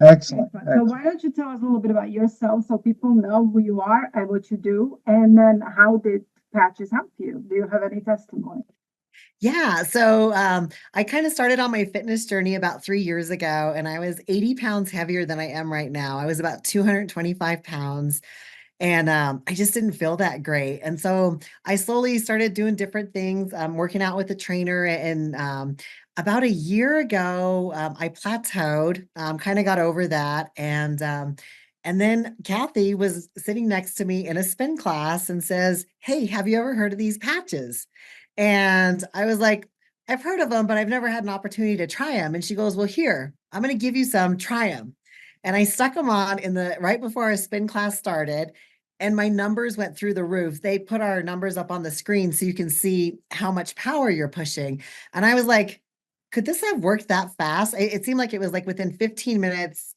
Excellent. So Excellent. why don't you tell us a little bit about yourself so people know who you are and what you do, and then how did patches help you? Do you have any testimony? Yeah. So I kind of started on my fitness journey about 3 years ago, and I was 80 pounds heavier than I am right now. I was about 225 pounds, and I just didn't feel that great. And so I slowly started doing different things, working out with a trainer. And about a year ago, I plateaued, kind of got over that. And then Kathy was sitting next to me in a spin class and says, "Hey, have you ever heard of these patches?" And I was like, "I've heard of them, but I've never had an opportunity to try them." And she goes, "Well, here, I'm going to give you some, try them." And I stuck them on in the right before our spin class started, and my numbers went through the roof. They put our numbers up on the screen so you can see how much power you're pushing. And I was like, could this have worked that fast? It seemed like it was like within 15 minutes,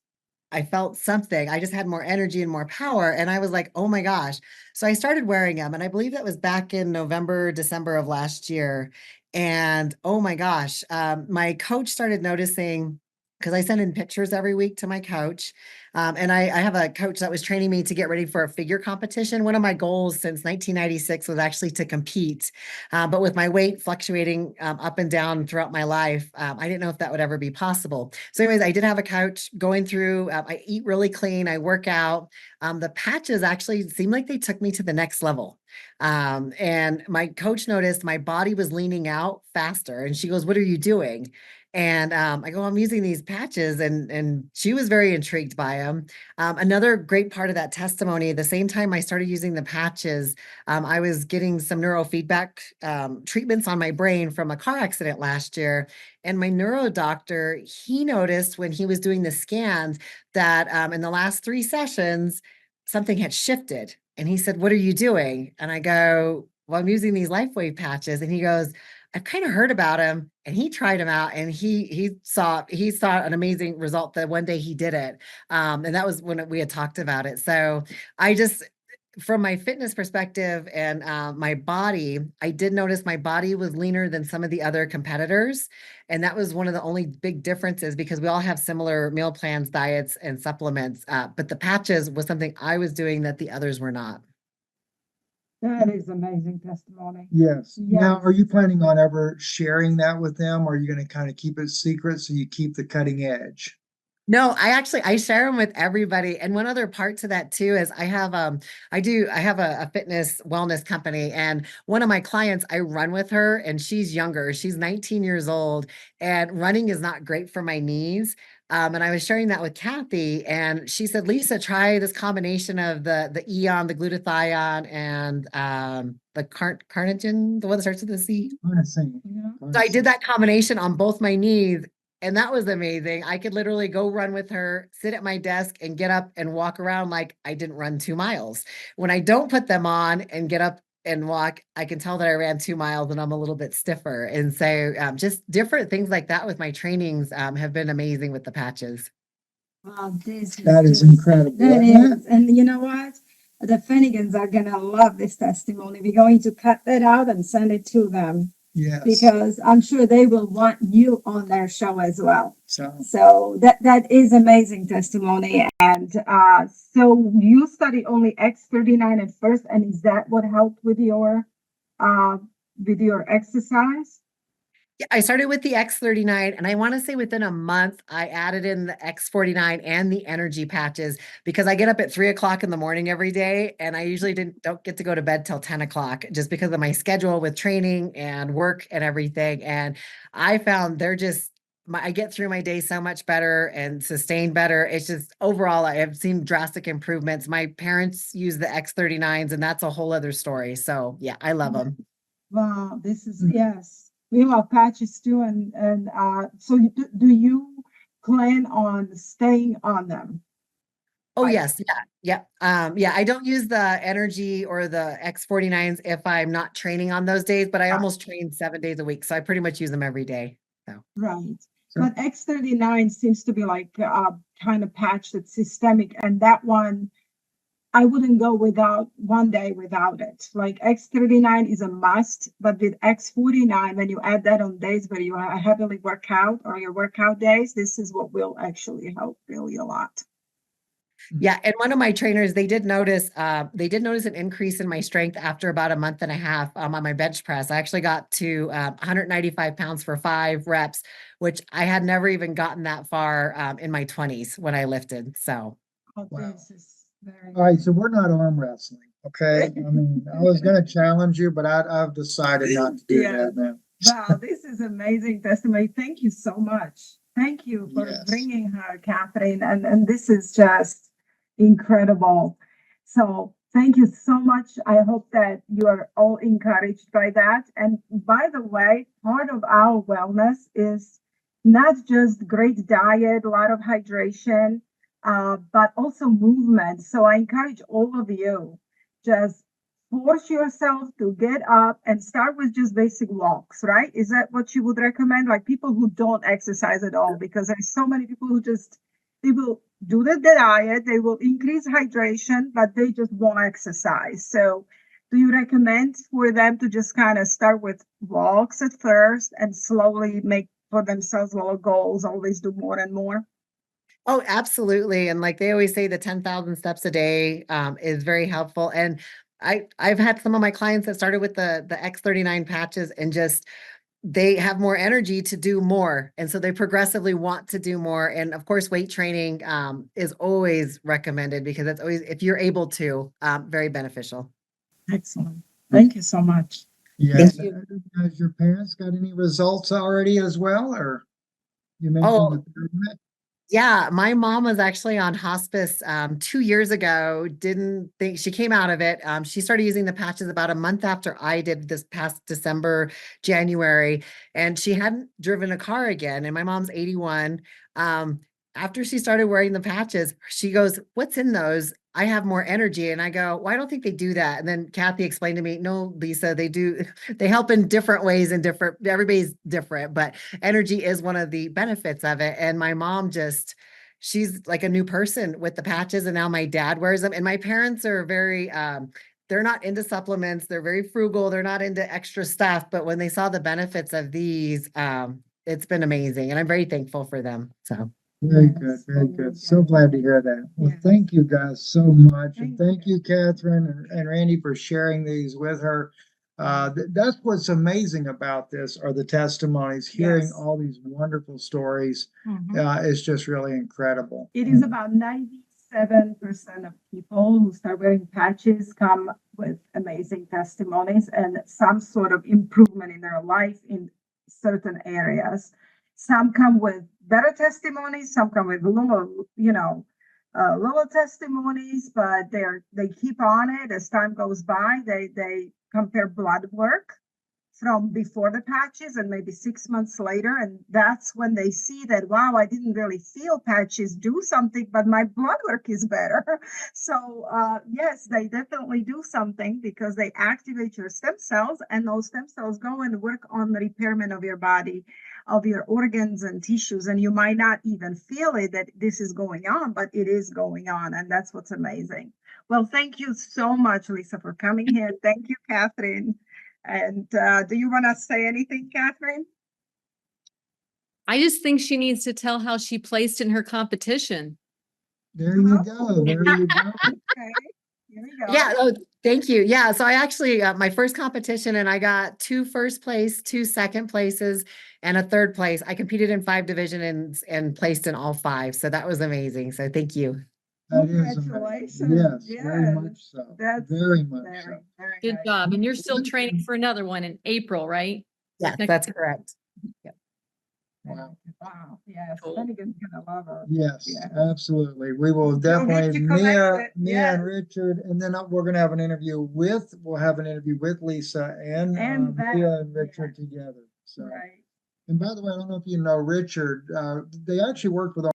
I felt something. I just had more energy and more power. And I was like, oh my gosh. So I started wearing them. And I believe that was back in November, December of last year. And oh my gosh, my coach started noticing, because I send in pictures every week to my coach. And I have a coach that was training me to get ready for a figure competition. One of my goals since 1996 was actually to compete. But with my weight fluctuating up and down throughout my life, I didn't know if that would ever be possible. So, anyways, I did have a coach going through, I eat really clean, I work out. The patches actually seemed like they took me to the next level. And my coach noticed my body was leaning out faster. And she goes, "What are you doing?" And I go, "I'm using these patches," and she was very intrigued by them. Another great part of that testimony, the same time I started using the patches, I was getting some neurofeedback treatments on my brain from a car accident last year. And my neuro doctor, he noticed when he was doing the scans that in the last 3 sessions, something had shifted. And he said, "What are you doing?" And I go, "Well, I'm using these Lifewave patches." And he goes, "I've kind of heard about him," and he tried him out, and he saw an amazing result the one day he did it, and that was when we had talked about it. So I just, from my fitness perspective and my body, I did notice my body was leaner than some of the other competitors, and that was one of the only big differences because we all have similar meal plans, diets, and supplements. But the patches was something I was doing that the others were not. That is amazing testimony. Yes. Now, Yes. are you planning on ever sharing that with them, or are you going to kind of keep it secret so you keep the cutting edge? No, I share them with everybody. And one other part to that too is I have a fitness wellness company, and one of my clients, I run with her, and she's younger. She's 19 years old, and running is not great for my knees. And I was sharing that with Kathy, and she said, "Lisa, try this combination of the Eon, the glutathione, and the carnitine, the one that starts with the C." Carnosine. Yeah. So I did that combination on both my knees, and that was amazing. I could literally go run with her, sit at my desk, and get up and walk around like I didn't run 2 miles. When I don't put them on and get up and walk, I can tell that I ran 2 miles and I'm a little bit stiffer. And so just different things like that with my trainings have been amazing with the patches. Wow, this That is just, incredible. that isn't it? is. And you know what? The Fennigans are gonna love this testimony. We're going to cut that out and send it to them Yes. because I'm sure they will want you on their show as well. So, So that is amazing testimony. And so you study only X39 at first, and is that what helped uh with your exercise? Yeah, I started with the X39, and I want to say within a month, I added in the X49 and the energy patches because I get up at 3 o'clock in the morning every day, and I usually don't get to go to bed till 10 o'clock just because of my schedule with training and work and everything. And I found they're just, I get through my day so much better and sustain better. It's just overall, I have seen drastic improvements. My parents use the X39s, and that's a whole other story. So yeah, I love them. Wow, this is yes. We have patches too, and so do you plan on staying on them? Oh Like, yes, yeah, yeah. I don't use the energy or the X49s if I'm not training on those days, but I almost train 7 days a week, so I pretty much use them every day. So right. so But X39 seems to be like kind of patch that's systemic, and that one I wouldn't go without one day without it. Like X39 is a must, but with X49, when you add that on days where you heavily work out or your workout days, this is what will actually help really a lot. Yeah, and one of my trainers, they did notice an increase in my strength after about a month and a half on my bench press. I actually got to 195 pounds for 5 reps, which I had never even gotten that far in my 20s when I lifted. So, Oh, Wow. this is very All right, so we're not arm wrestling, okay? I mean, I was gonna challenge you, but I've decided not to do Yeah. that now. Wow, this is amazing testimony. Thank you so much. Thank you for Yes. bringing her, Catherine. And this is just incredible. So thank you so much. I hope that you are all encouraged by that. And by the way, part of our wellness is not just great diet, a lot of hydration, but also movement. So I encourage all of you just force yourself to get up and start with just basic walks, right? Is that what you would recommend? Like people who don't exercise at all, because there's so many people who just, they will do the diet, they will increase hydration, but they just won't exercise. So do you recommend for them to just kind of start with walks at first and slowly make for themselves little goals, always do more and more? oh, absolutely. And like they always say, the 10,000 steps a day is very helpful. And I've had some of my clients that started with the X39 patches and just they have more energy to do more. And so they progressively want to do more. And of course, weight training is always recommended because it's always, if you're able to, very beneficial. Excellent. Thank you so much. Yes. Thank you. Has your parents got any results already as well, or you mentioned Oh, the third one? yeah, my mom was actually on hospice 2 years ago. Didn't think she came out of it. She started using the patches about a month after I did this past December, January, and she hadn't driven a car again. And my mom's 81. After she started wearing the patches, she goes, "What's in those? I have more energy." And I go, "Well, I don't think they do that." And then Kathy explained to me, "No, Lisa, they do. They help in different ways and everybody's different, but energy is one of the benefits of it." And my mom just, she's like a new person with the patches. And now my dad wears them. And my parents are very, they're not into supplements. They're very frugal. They're not into extra stuff. But when they saw the benefits of these, it's been amazing. And I'm very thankful for them. So. Very Yes, good, very very good. So good. glad to hear that. Well, Yes. thank you guys so much. And Thank thank you, Catherine and Randy, for sharing these with her. That's what's amazing about this are the testimonies, hearing Yes. all these wonderful stories. Mhm. Is just really incredible. It is about 97% of people who start wearing patches come with amazing testimonies and some sort of improvement in their life in certain areas. Some come with better testimonies, some come with little, little testimonies, but they keep on it as time goes by. They compare blood work from before the patches and maybe 6 months later. And that's when they see that, wow, I didn't really feel patches do something, but my blood work is better. So, yes, they definitely do something because they activate your stem cells, and those stem cells go and work on the repairment of your body, of your organs and tissues. And you might not even feel it that this is going on, but it is going on. And that's what's amazing. Well, thank you so much, Lisa, for coming here. Thank you, Catherine. And do you want to say anything, Catherine? I just think she needs to tell how she placed in her competition. There you go. There you go. Okay, here we go. Yeah. Oh, thank you. Yeah. So I actually, my first competition and I got 2 first place, 2 second places and a third place. I competed in 5 divisions and placed in all 5. So that was amazing. So thank you. That is amazing. Congratulations. Yes, very much Yes, so. that's Very much so. very, very Good nice. job. And you're still training for another one in April, right? Yes, Next- that's correct. Wow. Wow. Yes. Cool. Finnegan's gonna love her. Yes, Yeah. absolutely. We will You'll get definitely, you Mia connected, and yes. Richard, and then we're gonna have an interview with, Lisa and And Mia and that, Richard together. So, Right. and by the way, I don't know if you know Richard, they actually worked with